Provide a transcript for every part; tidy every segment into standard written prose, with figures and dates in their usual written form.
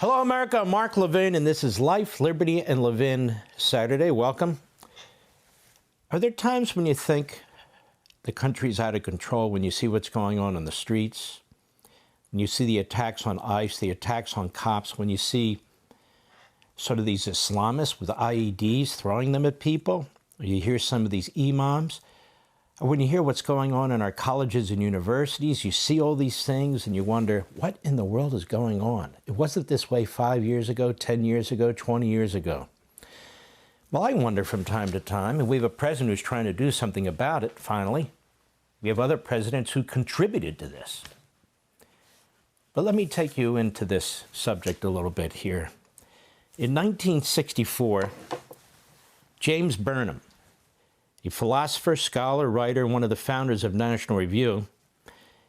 Hello, America. I'm Mark Levin, and this is Life, Liberty, and Levin Saturday. Welcome. Are there times when you think the country's out of control, when you see what's going on the streets, when you see the attacks on ICE, the attacks on cops, when you see sort of these Islamists with IEDs throwing them at people, or you hear some of these imams, or when you hear what's going on in our colleges and universities, you see all these things and you wonder, what in the world is going on? It wasn't this way 5 years ago, 10 years ago, 20 years ago. Well, I wonder from time to time, and we have a president who's trying to do something about it, finally. We have other presidents who contributed to this. But let me take you into this subject a little bit here. In 1964, James Burnham, a philosopher, scholar, writer, one of the founders of National Review,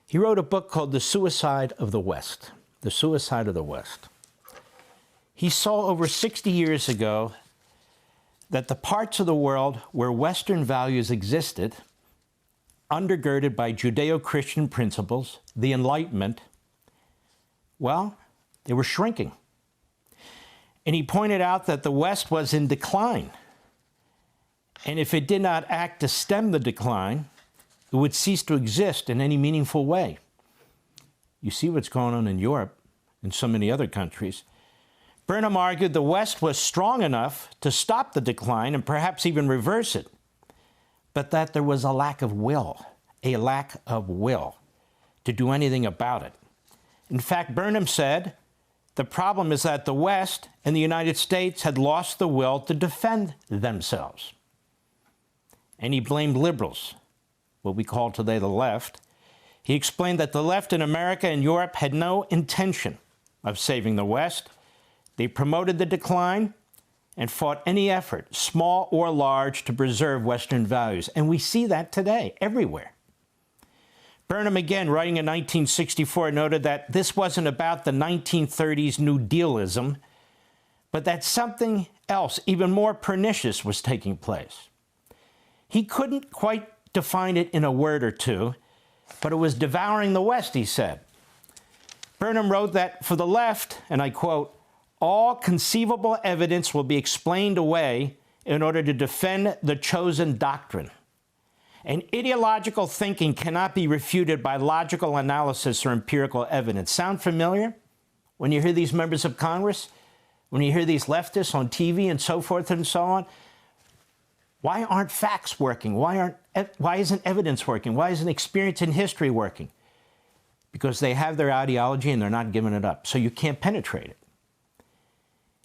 he wrote a book called The Suicide of the West. The Suicide of the West. He saw over 60 years ago that the parts of the world where Western values existed, undergirded by Judeo-Christian principles, the Enlightenment, well, they were shrinking. And he pointed out that the West was in decline. And if it did not act to stem the decline, it would cease to exist in any meaningful way. You see what's going on in Europe and so many other countries. Burnham argued the West was strong enough to stop the decline and perhaps even reverse it, but that there was a lack of will to do anything about it. In fact, Burnham said, the problem is that the West and the United States had lost the will to defend themselves. And he blamed liberals, what we call today the left. He explained that the left in America and Europe had no intention of saving the West. They promoted the decline and fought any effort, small or large, to preserve Western values. And we see that today, everywhere. Burnham, again, writing in 1964, noted that this wasn't about the 1930s New Dealism, but that something else, even more pernicious, was taking place. He couldn't quite define it in a word or two, but it was devouring the West, he said. Burnham wrote that for the left, and I quote, all conceivable evidence will be explained away in order to defend the chosen doctrine. And ideological thinking cannot be refuted by logical analysis or empirical evidence. Sound familiar when you hear these members of Congress? When you hear these leftists on TV and so forth and so on? Why aren't facts working? Why isn't evidence working? Why isn't experience in history working? Because they have their ideology and they're not giving it up. So you can't penetrate it.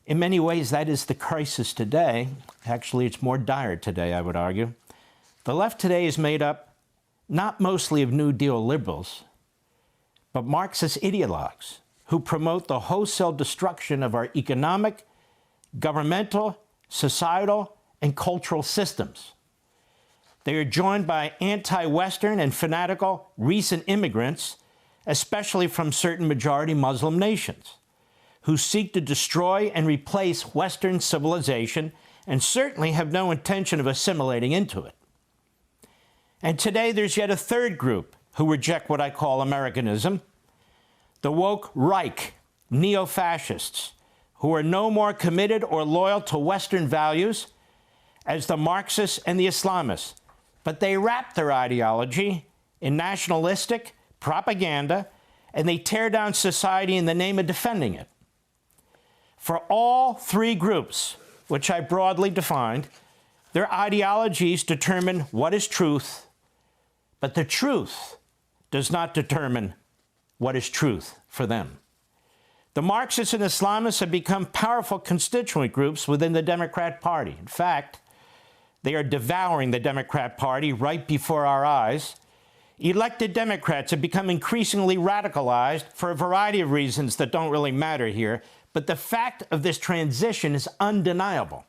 In many ways, that is the crisis today. Actually, it's more dire today, I would argue. The left today is made up not mostly of New Deal liberals, but Marxist ideologues who promote the wholesale destruction of our economic, governmental, societal, and cultural systems. They are joined by anti-Western and fanatical recent immigrants, especially from certain majority Muslim nations, who seek to destroy and replace Western civilization and certainly have no intention of assimilating into it. And today there's yet a third group who reject what I call Americanism, the woke Reich, neo-fascists, who are no more committed or loyal to Western values as the Marxists and the Islamists, but they wrap their ideology in nationalistic propaganda and they tear down society in the name of defending it. For all three groups, which I broadly defined, their ideologies determine what is truth, but the truth does not determine what is truth for them. The Marxists and Islamists have become powerful constituent groups within the Democrat Party. In fact, they are devouring the Democrat Party right before our eyes. Elected Democrats have become increasingly radicalized for a variety of reasons that don't really matter here, but the fact of this transition is undeniable.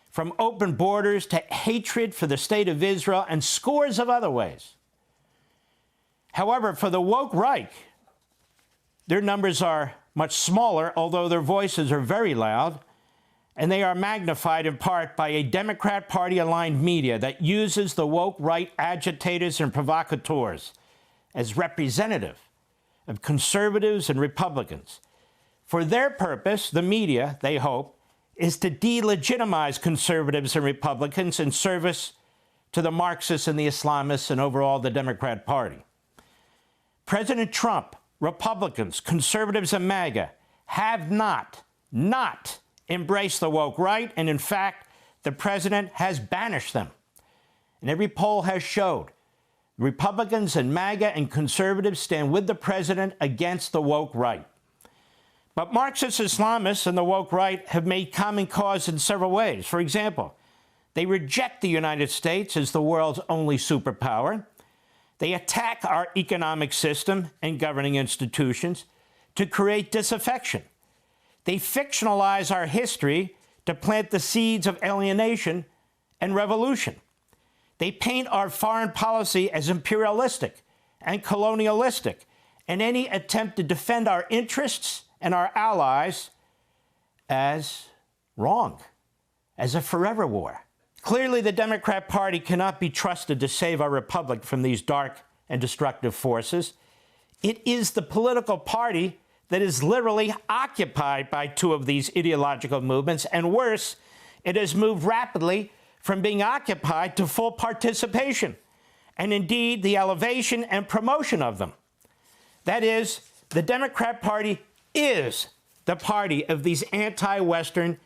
From open borders to hatred for the state of Israel and scores of other ways. However, for the woke Reich, their numbers are much smaller, although their voices are very loud, and they are magnified in part by a Democrat Party-aligned media that uses the woke right agitators and provocateurs as representative of conservatives and Republicans. For their purpose, the media, they hope, is to delegitimize conservatives and Republicans in service to the Marxists and the Islamists and overall the Democrat Party. President Trump, Republicans, conservatives, and MAGA have not embraced the woke right, and in fact, the president has banished them. And every poll has showed Republicans and MAGA and conservatives stand with the president against the woke right. But Marxist Islamists and the woke right have made common cause in several ways. For example, they reject the United States as the world's only superpower. They attack our economic system and governing institutions to create disaffection. They fictionalize our history to plant the seeds of alienation and revolution. They paint our foreign policy as imperialistic and colonialistic, and any attempt to defend our interests and our allies as wrong, as a forever war. Clearly, the Democrat Party cannot be trusted to save our republic from these dark and destructive forces. It is the political party that is literally occupied by two of these ideological movements, and worse, it has moved rapidly from being occupied to full participation, and indeed the elevation and promotion of them. That is, the Democrat Party is the party of these anti-Western,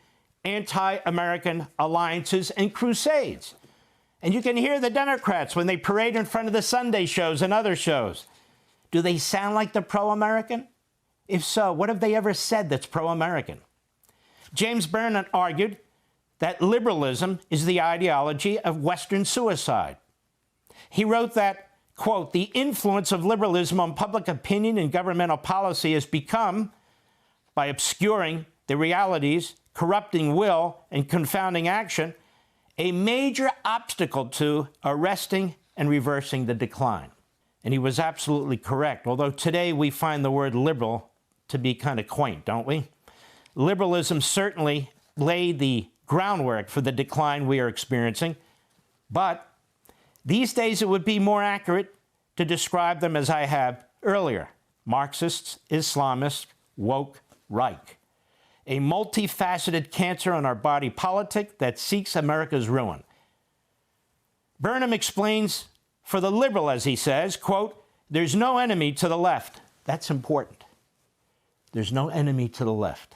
anti-American alliances and crusades. And you can hear the Democrats when they parade in front of the Sunday shows and other shows. Do they sound like the pro-American? If so, what have they ever said that's pro-American? James Burnham argued that liberalism is the ideology of Western suicide. He wrote that, quote, the influence of liberalism on public opinion and governmental policy has become, by obscuring the realities, corrupting will, and confounding action, a major obstacle to arresting and reversing the decline. And he was absolutely correct, although today we find the word liberal to be kind of quaint, don't we? Liberalism certainly laid the groundwork for the decline we are experiencing, but these days it would be more accurate to describe them as I have earlier: Marxists, Islamists, woke, right. A multifaceted cancer on our body politic that seeks America's ruin. Burnham explains, for the liberal, as he says, quote, there's no enemy to the left. That's important. There's no enemy to the left.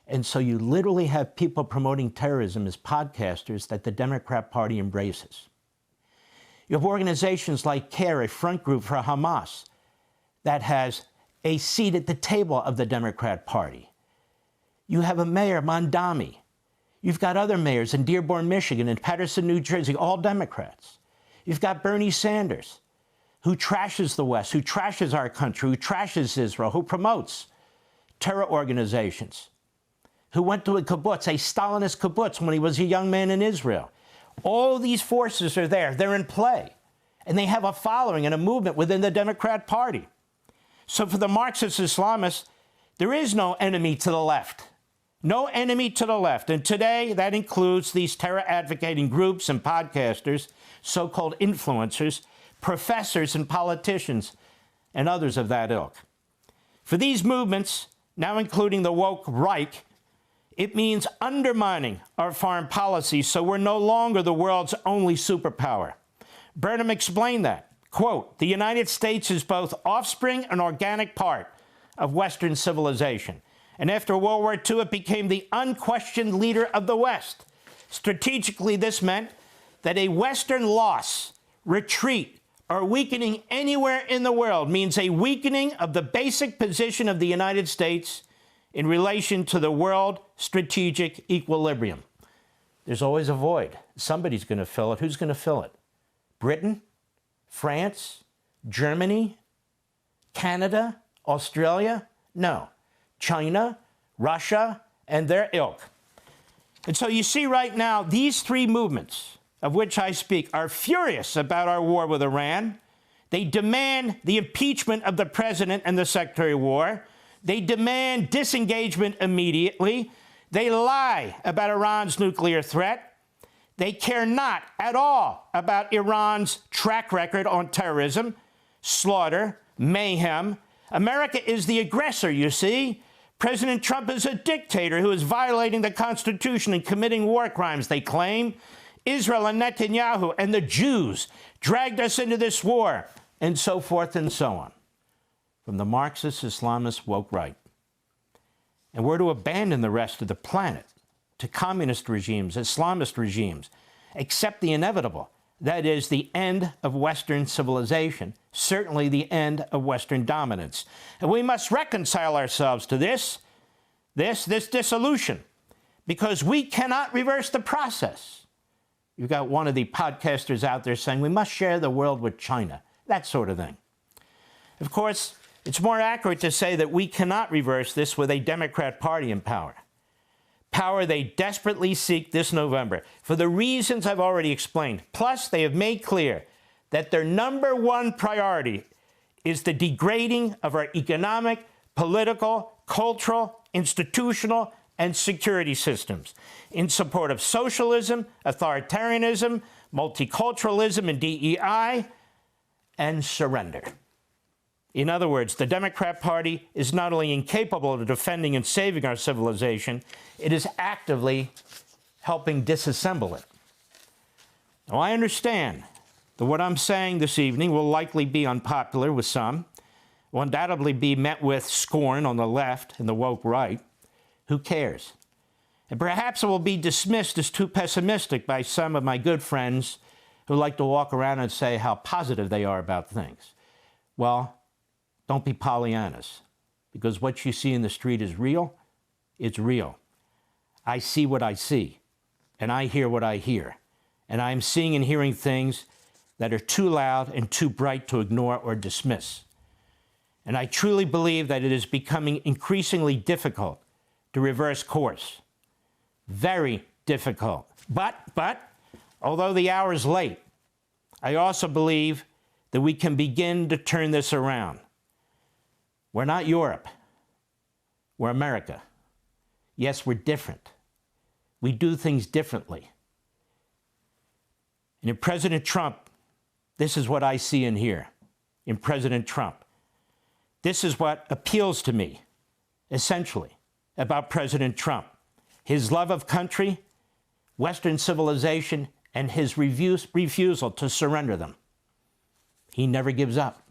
And so you literally have people promoting terrorism as podcasters that the Democrat Party embraces. You have organizations like CARE, a front group for Hamas, that has a seat at the table of the Democrat Party. You have a mayor, Mondami. You've got other mayors in Dearborn, Michigan, and Paterson, New Jersey, all Democrats. You've got Bernie Sanders, who trashes the West, who trashes our country, who trashes Israel, who promotes terror organizations, who went to a kibbutz, a Stalinist kibbutz, when he was a young man in Israel. All these forces are there. They're in play. And they have a following and a movement within the Democrat Party. So for the Marxist Islamists, there is no enemy to the left. No enemy to the left. And today, that includes these terror-advocating groups and podcasters, so-called influencers, professors and politicians, and others of that ilk. For these movements, now including the woke right, it means undermining our foreign policy so we're no longer the world's only superpower. Burnham explained that, quote, the United States is both offspring and organic part of Western civilization. And after World War II, it became the unquestioned leader of the West. Strategically, this meant that a Western loss, retreat, or weakening anywhere in the world means a weakening of the basic position of the United States in relation to the world strategic equilibrium. There's always a void. Somebody's going to fill it. Who's going to fill it? Britain? France? Germany? Canada? Australia? No. China, Russia, and their ilk. And so you see right now, these three movements of which I speak are furious about our war with Iran. They demand the impeachment of the president and the Secretary of War. They demand disengagement immediately. They lie about Iran's nuclear threat. They care not at all about Iran's track record on terrorism, slaughter, mayhem. America is the aggressor, you see, President Trump is a dictator who is violating the Constitution and committing war crimes, they claim. Israel and Netanyahu and the Jews dragged us into this war, and so forth and so on. From the Marxist, Islamist, woke right. And we're to abandon the rest of the planet to communist regimes, Islamist regimes, accept the inevitable. That is the end of Western civilization, certainly the end of Western dominance. And we must reconcile ourselves to this dissolution, because we cannot reverse the process. You've got one of the podcasters out there saying we must share the world with China, that sort of thing. Of course, it's more accurate to say that we cannot reverse this with a Democrat Party in power. Power they desperately seek this November for the reasons I've already explained. Plus, they have made clear that their number one priority is the degrading of our economic, political, cultural, institutional, and security systems in support of socialism, authoritarianism, multiculturalism, and DEI, and surrender. In other words, the Democrat Party is not only incapable of defending and saving our civilization, it is actively helping disassemble it. Now, I understand that what I'm saying this evening will likely be unpopular with some, will undoubtedly be met with scorn on the left and the woke right. Who cares? And perhaps it will be dismissed as too pessimistic by some of my good friends who like to walk around and say how positive they are about things. Well, don't be Pollyannas, because what you see in the street is real. It's real. I see what I see, and I hear what I hear, and I am seeing and hearing things that are too loud and too bright to ignore or dismiss. And I truly believe that it is becoming increasingly difficult to reverse course. Very difficult. But, although the hour is late, I also believe that we can begin to turn this around. We're not Europe. We're America. Yes, we're different. We do things differently. And in President Trump, this is what I see and hear. In President Trump, this is what appeals to me, essentially, about President Trump. His love of country, Western civilization, and his refusal to surrender them. He never gives up.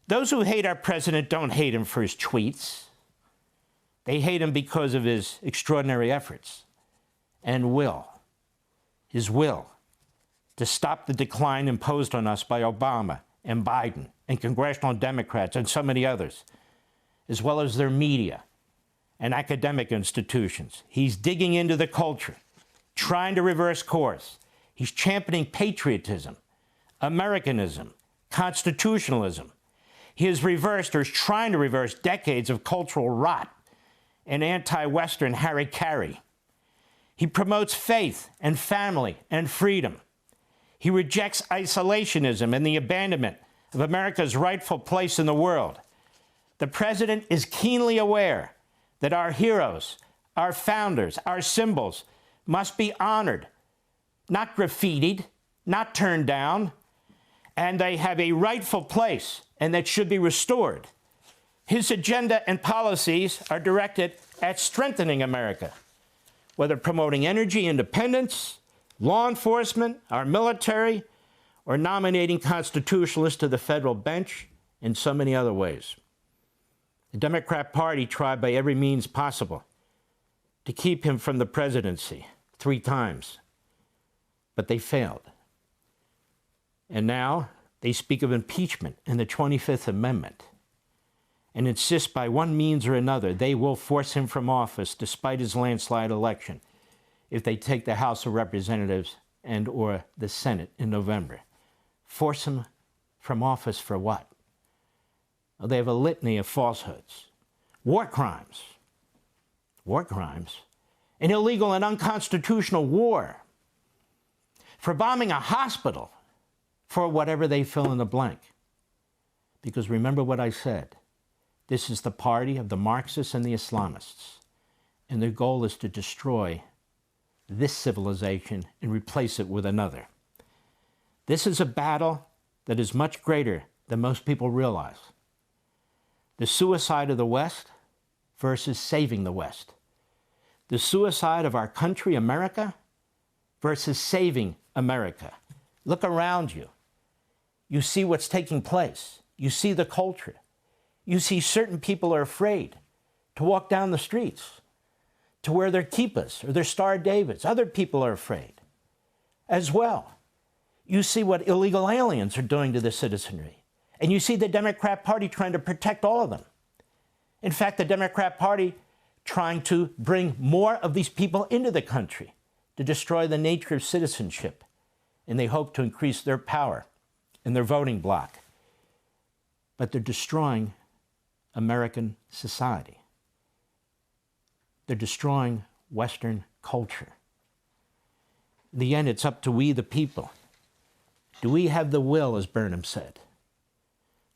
Those who hate our president don't hate him for his tweets. They hate him because of his extraordinary efforts and his will to stop the decline imposed on us by Obama and Biden and congressional Democrats and so many others, as well as their media and academic institutions. He's digging into the culture, trying to reverse course. He's championing patriotism, Americanism, constitutionalism. He has reversed, or is trying to reverse, decades of cultural rot and anti-Western hara-kiri. He promotes faith and family and freedom. He rejects isolationism and the abandonment of America's rightful place in the world. The president is keenly aware that our heroes, our founders, our symbols must be honored, not graffitied, not turned down, and they have a rightful place and that should be restored. His agenda and policies are directed at strengthening America, whether promoting energy independence, law enforcement, our military, or nominating constitutionalists to the federal bench, in so many other ways. The Democrat Party tried by every means possible to keep him from the presidency 3 times, but they failed. And now they speak of impeachment and the 25th Amendment and insist by one means or another they will force him from office despite his landslide election if they take the House of Representatives and or the Senate in November. Force him from office for what? Well, they have a litany of falsehoods. War crimes, an illegal and unconstitutional war, for bombing a hospital, for whatever they fill in the blank. Because remember what I said, this is the party of the Marxists and the Islamists, and their goal is to destroy this civilization and replace it with another. This is a battle that is much greater than most people realize. The suicide of the West versus saving the West. The suicide of our country, America, versus saving America. Look around you. You see what's taking place. You see the culture. You see certain people are afraid to walk down the streets, to wear their kippas or their Star Davids. Other people are afraid as well. You see what illegal aliens are doing to the citizenry. And you see the Democrat Party trying to protect all of them. In fact, the Democrat Party trying to bring more of these people into the country to destroy the nature of citizenship. And they hope to increase their power in their voting bloc. But they're destroying American society. They're destroying Western culture. In the end, it's up to we, the people. Do we have the will, as Burnham said,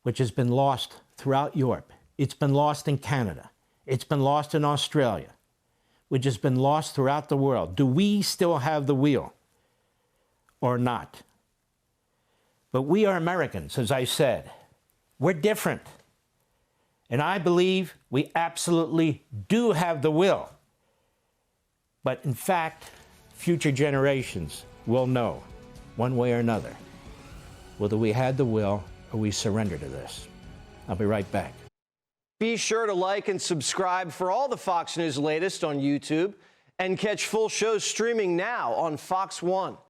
which has been lost throughout Europe? It's been lost in Canada. It's been lost in Australia, which has been lost throughout the world. Do we still have the will or not? But we are Americans, as I said. We're different. And I believe we absolutely do have the will. But in fact, future generations will know, one way or another, whether we had the will or we surrender to this. I'll be right back. Be sure to like and subscribe for all the Fox News latest on YouTube and catch full shows streaming now on Fox One.